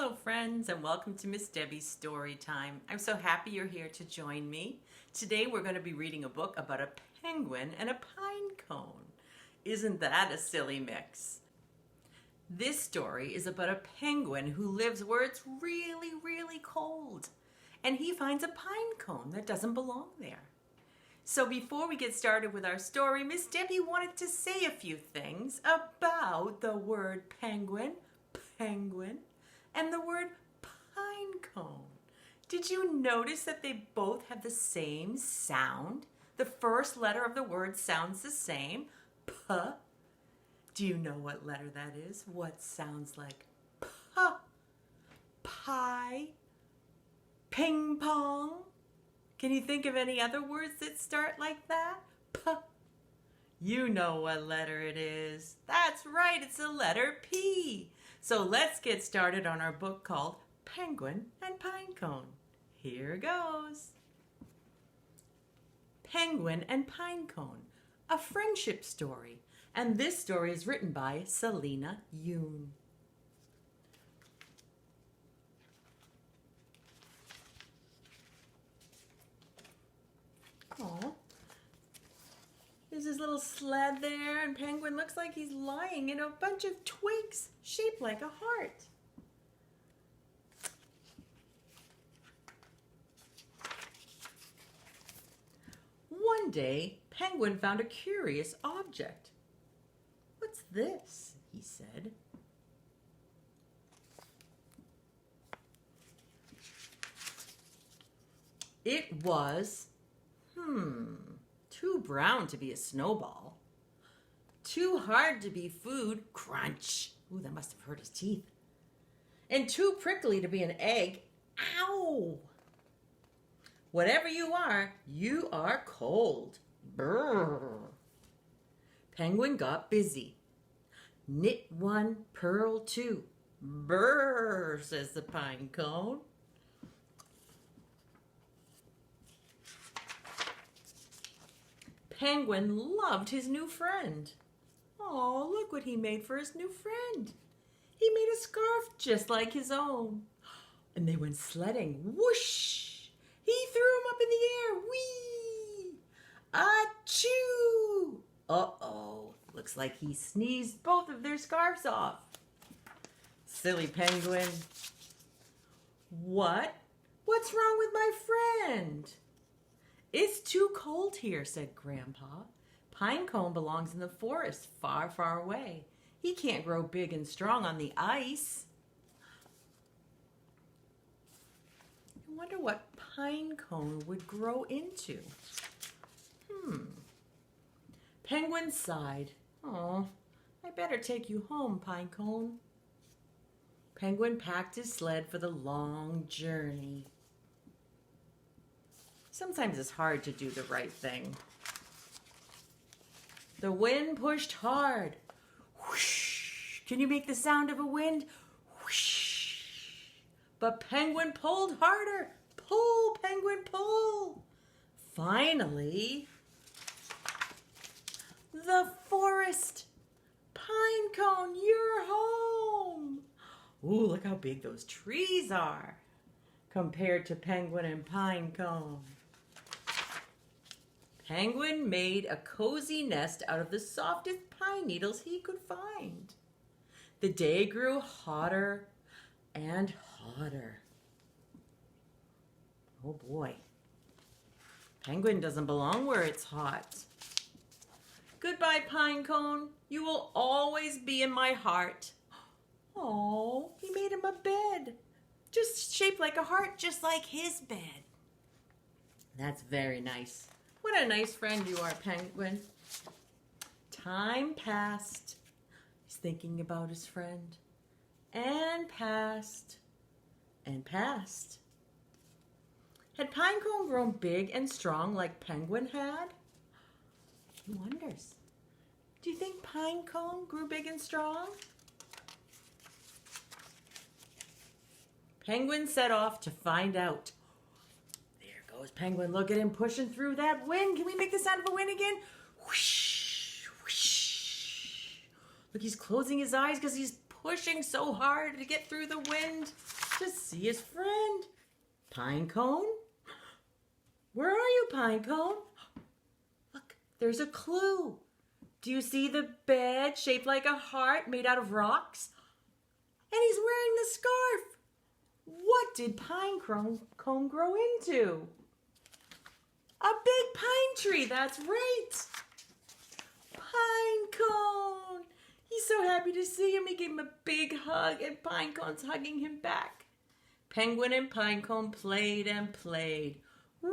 Hello friends and welcome to Miss Debbie's Story Time. I'm so happy you're here to join me. Today we're going to be reading a book about a penguin and a pine cone. Isn't that a silly mix? This story is about a penguin who lives where it's really cold, and he finds a pine cone that doesn't belong there. So before we get started with our story, Miss Debbie wanted to say a few things about the word penguin, and the word pine cone. Did you notice that they both have the same sound? The first letter of the word sounds the same, P. Do you know what letter that is? What sounds like P? Pie, ping pong. Can you think of any other words that start like that? P. You know what letter it is. That's right, it's the letter P. So let's get started on our book called Penguin and Pinecone. Here goes. Penguin and Pinecone, a friendship story. And this story is written by Salina, Yoon. Aww. There's his little sled there, and Penguin looks like he's lying in a bunch of twigs shaped like a heart. One day, Penguin found a curious object. "What's this?" he said. It was, too brown to be a snowball. Too hard to be food, crunch. Ooh, that must have hurt his teeth. And too prickly to be an egg, ow. Whatever you are cold. Brrr. Penguin got busy. Knit one, purl two. Brrr, says the pine cone. Penguin loved his new friend. Oh, look what he made for his new friend. He made a scarf just like his own. And they went sledding. Whoosh! He threw him up in the air. Whee! Achoo! Uh-oh. Looks like he sneezed both of their scarves off. Silly penguin. What? What's wrong with my friend? "It's too cold here," said Grandpa. "Pinecone belongs in the forest, far away. He can't grow big and strong on the ice." I wonder what Pinecone would grow into. Penguin sighed. "Oh, I better take you home, Pinecone." Penguin packed his sled for the long journey. Sometimes it's hard to do the right thing. The wind pushed hard. Whoosh! Can you make the sound of a wind? Whoosh! But Penguin pulled harder. Pull, Penguin, pull. Finally, the forest. Pinecone, you're home. Ooh, look how big those trees are compared to Penguin and Pinecone. Penguin made a cozy nest out of the softest pine needles he could find. The day grew hotter and hotter. Oh boy. Penguin doesn't belong where it's hot. "Goodbye, Pinecone. You will always be in my heart." Oh, he made him a bed. Just shaped like a heart, just like his bed. That's very nice. What a nice friend you are, Penguin. Time passed. He's thinking about his friend. And passed. And passed. Had Pinecone grown big and strong like Penguin had? He wonders. Do you think Pinecone grew big and strong? Penguin set off to find out. There goes Penguin. Look at him pushing through that wind. Can we make the sound of a wind again? Whoosh, whoosh. Look, he's closing his eyes because he's pushing so hard to get through the wind to see his friend. Pinecone? Where are you, Pinecone? Look, there's a clue. Do you see the bed shaped like a heart made out of rocks? And he's wearing the scarf. What did Pinecone grow into? A big pine tree, that's right. Pinecone. He's so happy to see him. He gave him a big hug, and Pinecone's hugging him back. Penguin and Pinecone played and played. Whee!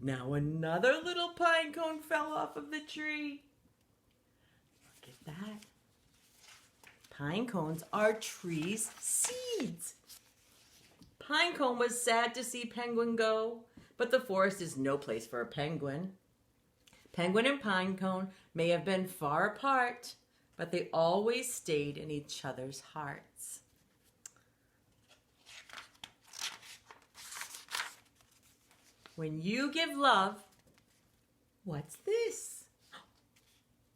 Now another little Pinecone fell off of the tree. Look at that. Pinecones are trees' seeds. Pinecone was sad to see Penguin go, but the forest is no place for a penguin. Penguin and Pinecone may have been far apart, but they always stayed in each other's hearts. When you give love, what's this?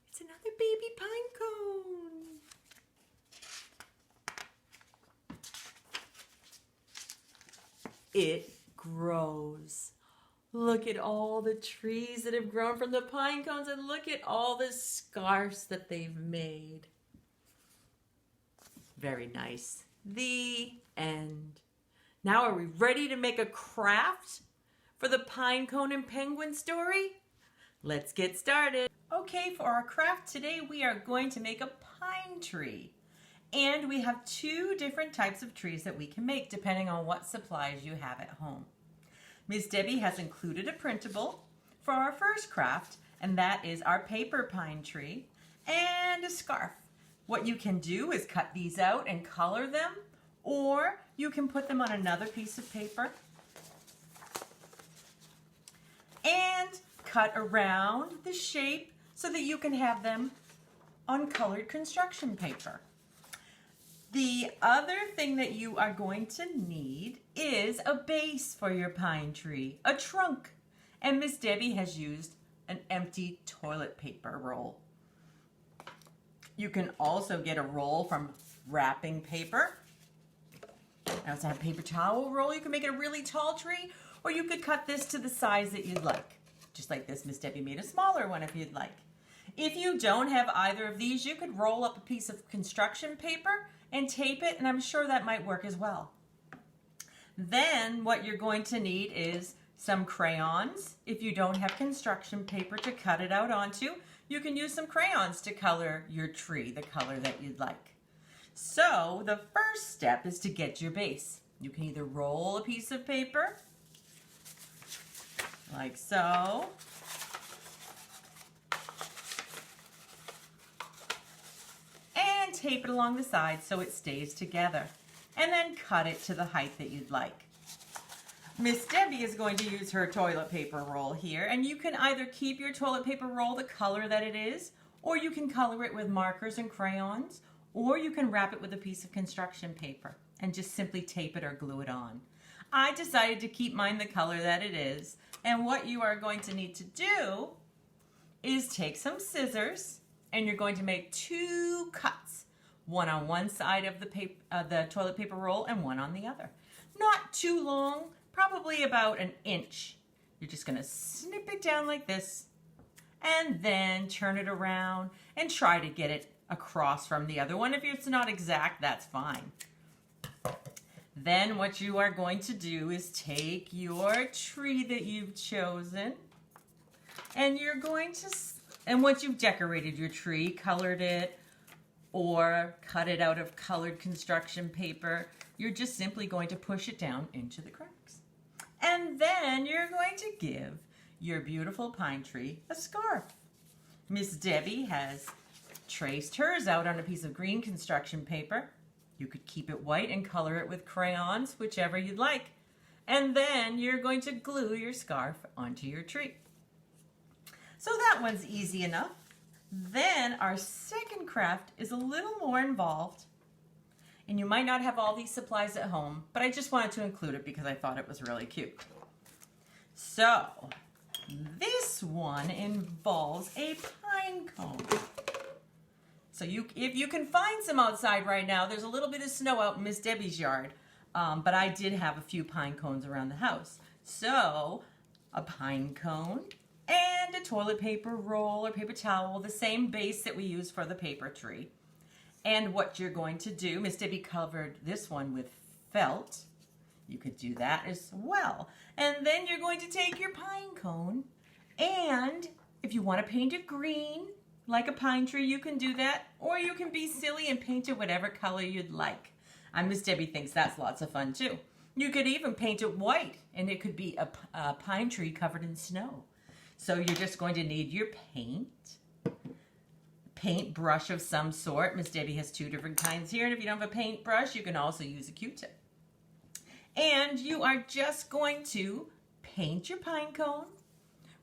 It's another baby Pinecone. It grows. Look at all the trees that have grown from the pine cones, and look at all the scarves that they've made. Very nice. The end. Now are we ready to make a craft for the Pinecone and Penguin story? Let's get started. Okay, for our craft today we are going to make a pine tree. And we have two different types of trees that we can make depending on what supplies you have at home. Miss Debbie has included a printable for our first craft, and that is our paper pine tree and a scarf. What you can do is cut these out and color them, or you can put them on another piece of paper and cut around the shape so that you can have them on colored construction paper. The other thing that you are going to need is a base for your pine tree, a trunk. And Miss Debbie has used an empty toilet paper roll. You can also get a roll from wrapping paper. I also have a paper towel roll. You can make it a really tall tree, or you could cut this to the size that you'd like. Just like this, Miss Debbie made a smaller one if you'd like. If you don't have either of these, you could roll up a piece of construction paper and tape it, and I'm sure that might work as well. Then what you're going to need is some crayons. If you don't have construction paper to cut it out onto, you can use some crayons to color your tree the color that you'd like. So the first step is to get your base. You can either roll a piece of paper like so, and tape it along the side so it stays together, and then cut it to the height that you'd like. Miss Debbie is going to use her toilet paper roll here, and you can either keep your toilet paper roll the color that it is, or you can color it with markers and crayons, or you can wrap it with a piece of construction paper and just simply tape it or glue it on. I decided to keep mine the color that it is, and what you are going to need to do is take some scissors, and you're going to make two cuts, one on one side of the toilet paper roll and one on the other. Not too long, probably about an inch. You're just going to snip it down like this, and then turn it around and try to get it across from the other one. If it's not exact, that's fine. Then what you are going to do is take your tree that you've chosen, and you're going to, and once you've decorated your tree, colored it, or cut it out of colored construction paper, you're just simply going to push it down into the cracks. And then you're going to give your beautiful pine tree a scarf. Miss Debbie has traced hers out on a piece of green construction paper. You could keep it white and color it with crayons, whichever you'd like. And then you're going to glue your scarf onto your tree. So that one's easy enough. Then our second craft is a little more involved. And you might not have all these supplies at home, but I just wanted to include it because I thought it was really cute. So this one involves a pine cone. So if you can find some outside right now, there's a little bit of snow out in Miss Debbie's yard. But I did have a few pine cones around the house. So a pine cone and a toilet paper roll or paper towel, the same base that we use for the paper tree. And what you're going to do, Miss Debbie covered this one with felt. You could do that as well. And then you're going to take your pine cone, and if you want to paint it green, like a pine tree, you can do that. Or you can be silly and paint it whatever color you'd like. Miss Debbie thinks that's lots of fun too. You could even paint it white, and it could be a pine tree covered in snow. So you're just going to need your paintbrush of some sort. Miss Debbie has 2 different kinds here, and if you don't have a paintbrush, you can also use a Q-tip. And you are just going to paint your pine cone,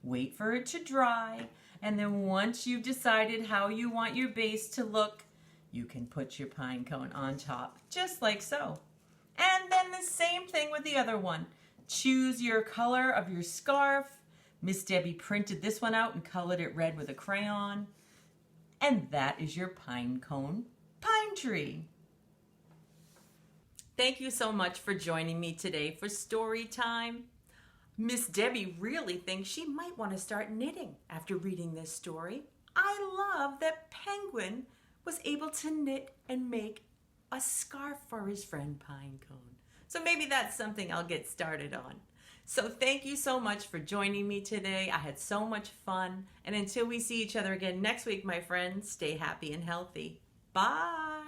wait for it to dry, and then once you've decided how you want your base to look, you can put your pine cone on top, just like so. And then the same thing with the other one. Choose your color of your scarf. Miss Debbie printed this one out and colored it red with a crayon. And that is your pine cone pine tree. Thank you so much for joining me today for story time. Miss Debbie really thinks she might want to start knitting after reading this story. I love that Penguin was able to knit and make a scarf for his friend Pinecone. So maybe that's something I'll get started on. So thank you so much for joining me today. I had so much fun. And until we see each other again next week, my friends, stay happy and healthy. Bye.